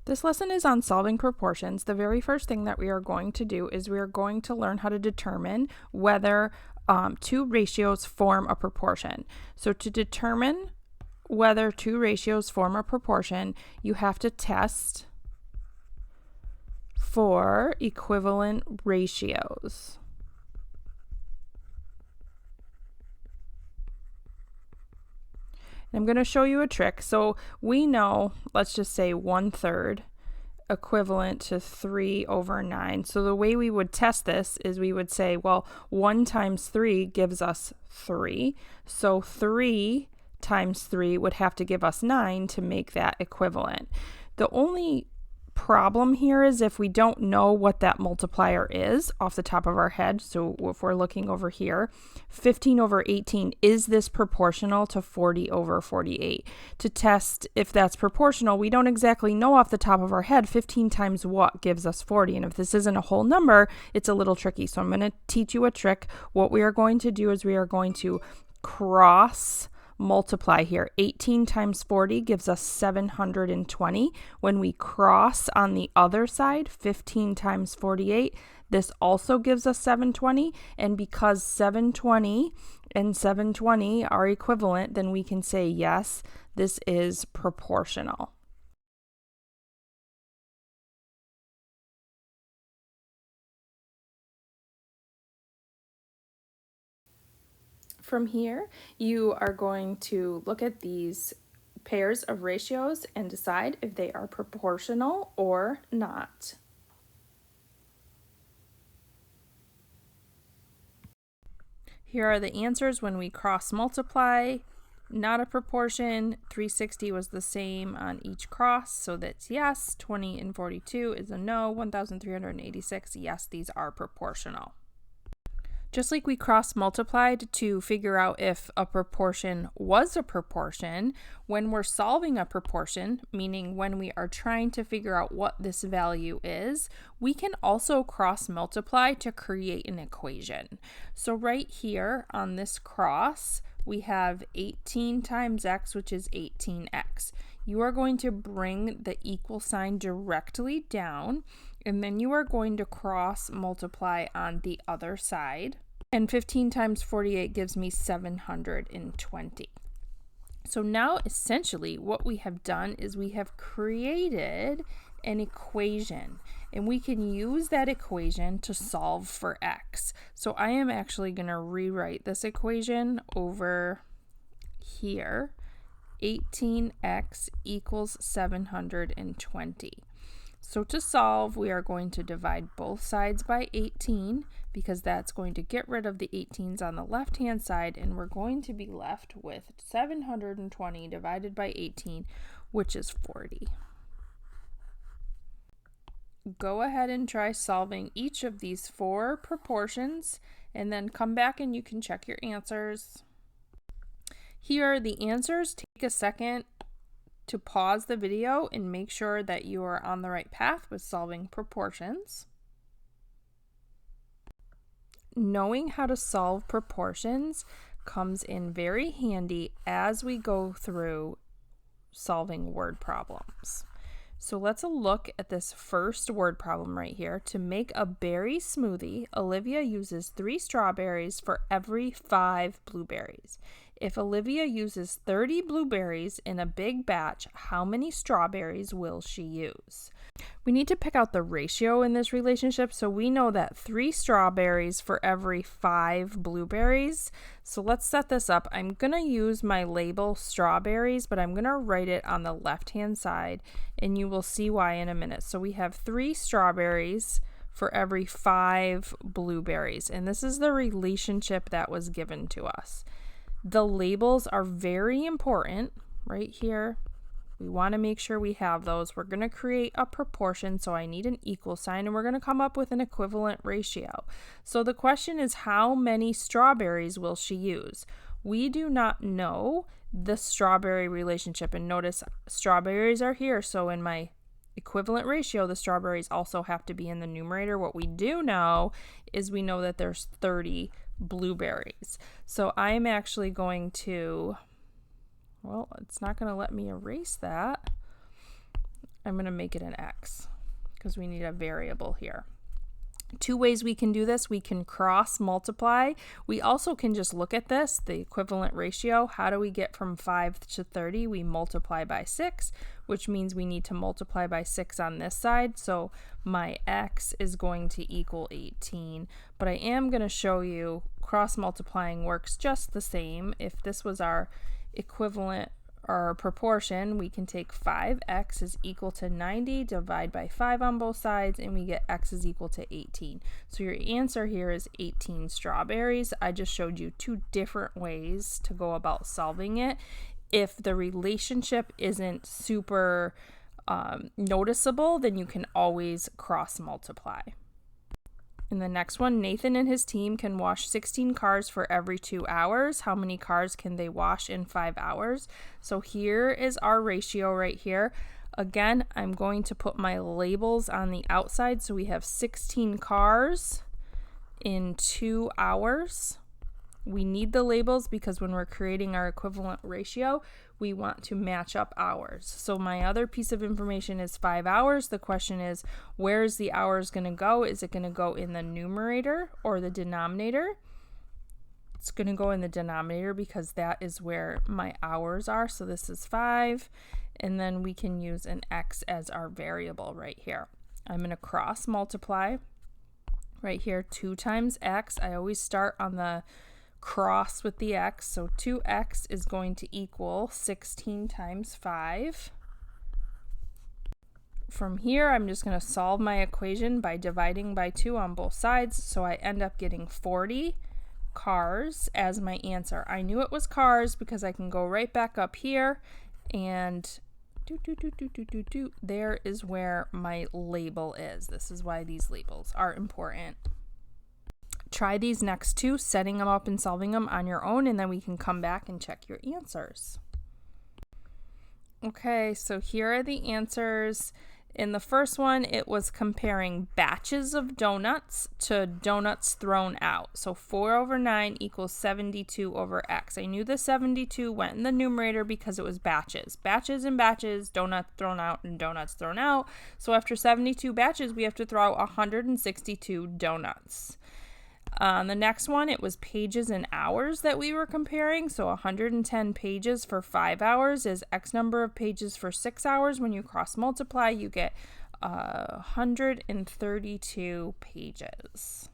This lesson is on solving proportions. The very first thing that we are going to do is we are going to learn how to determine whether two ratios form a proportion. So to determine whether two ratios form a proportion, you have to test for equivalent ratios. I'm going to show you a trick. So we know, let's just say 1/3 equivalent to 3/9. So the way we would test this is we would say, well, 1 times 3 gives us 3. So 3 times 3 would have to give us 9 to make that equivalent. The only problem here is if we don't know what that multiplier is off the top of our head. So if we're looking over here, 15/18, is this proportional to 40/48? To test if that's proportional, we don't exactly know off the top of our head 15 times what gives us 40. And if this isn't a whole number, it's a little tricky. So I'm going to teach you a trick. What we are going to do is we are going to cross multiply here. 18 times 40 gives us 720. When we cross on the other side, 15 times 48, this also gives us 720. And because 720 and 720 are equivalent, then we can say, yes, this is proportional. From here, you are going to look at these pairs of ratios and decide if they are proportional or not. Here are the answers when we cross multiply. Not a proportion. 360 was the same on each cross, so that's yes. 20 and 42 is a no. 1,386, yes, these are proportional. Just like we cross multiplied to figure out if a proportion was a proportion, when we're solving a proportion, meaning when we are trying to figure out what this value is, we can also cross multiply to create an equation. So right here on this cross, we have 18 times x, which is 18x. You are going to bring the equal sign directly down, and then you are going to cross multiply on the other side. And 15 times 48 gives me 720. So now essentially what we have done is we have created an equation, and we can use that equation to solve for x. So I am actually going to rewrite this equation over here. 18x equals 720. So to solve, we are going to divide both sides by 18 because that's going to get rid of the 18s on the left-hand side, and we're going to be left with 720 divided by 18, which is 40. Go ahead and try solving each of these 4 proportions, and then come back and you can check your answers. Here are the answers. Take a second to pause the video and make sure that you are on the right path with solving proportions. Knowing how to solve proportions comes in very handy as we go through solving word problems. So let's look at this first word problem right here. To make a berry smoothie, Olivia uses 3 strawberries for every 5 blueberries. If Olivia uses 30 blueberries in a big batch, how many strawberries will she use? We need to pick out the ratio in this relationship, so we know that 3 strawberries for every 5 blueberries. So let's set this up. I'm going to use my label strawberries, but I'm going to write it on the left-hand side, and you will see why in a minute. So we have 3 strawberries for every 5 blueberries, and this is the relationship that was given to us. The labels are very important right here. We want to make sure we have those. We're going to create a proportion, so I need an equal sign, and we're going to come up with an equivalent ratio. So the question is, how many strawberries will she use? We do not know the strawberry relationship, and notice strawberries are here, so in my equivalent ratio, the strawberries also have to be in the numerator. What we do know is we know that there's 30 blueberries. So I'm actually going to, well, it's not going to let me erase that. I'm going to make it an x because we need a variable here. Two ways we can do this. We can cross multiply. We also can just look at this, the equivalent ratio. How do we get from 5 to 30? We multiply by 6, which means we need to multiply by 6 on this side. So my x is going to equal 18. But I am going to show you cross multiplying works just the same. If this was our equivalent or proportion, we can take 5x is equal to 90, divide by 5 on both sides, and we get x is equal to 18. So your answer here is 18 strawberries. I just showed you two different ways to go about solving it. If the relationship isn't super noticeable, then you can always cross multiply. In the next one, Nathan and his team can wash 16 cars for every 2 hours. How many cars can they wash in 5 hours? So here is our ratio right here. Again, I'm going to put my labels on the outside. So we have 16 cars in 2 hours. We need the labels because when we're creating our equivalent ratio, we want to match up hours. So my other piece of information is 5 hours. The question is, where is the hours going to go? Is it going to go in the numerator or the denominator? It's going to go in the denominator because that is where my hours are. So this is 5. And then we can use an x as our variable right here. I'm going to cross multiply right here. 2 times x. I always start on the cross with the x, so 2x is going to equal 16 times 5. From here, I'm just going to solve my equation by dividing by 2 on both sides, so I end up getting 40 cars as my answer. I knew it was cars because I can go right back up here and there is where my label is. This is why these labels are important. Try these next two, setting them up and solving them on your own, and then we can come back and check your answers. Okay, so here are the answers. In the first one, it was comparing batches of donuts to donuts thrown out. So 4 over 9 equals 72 over x. I knew the 72 went in the numerator because it was batches. Batches and batches, donuts thrown out and donuts thrown out. So after 72 batches, we have to throw out 162 donuts. The next one, it was pages and hours that we were comparing. So 110 pages for 5 hours is X number of pages for 6 hours. When you cross multiply, you get 132 pages.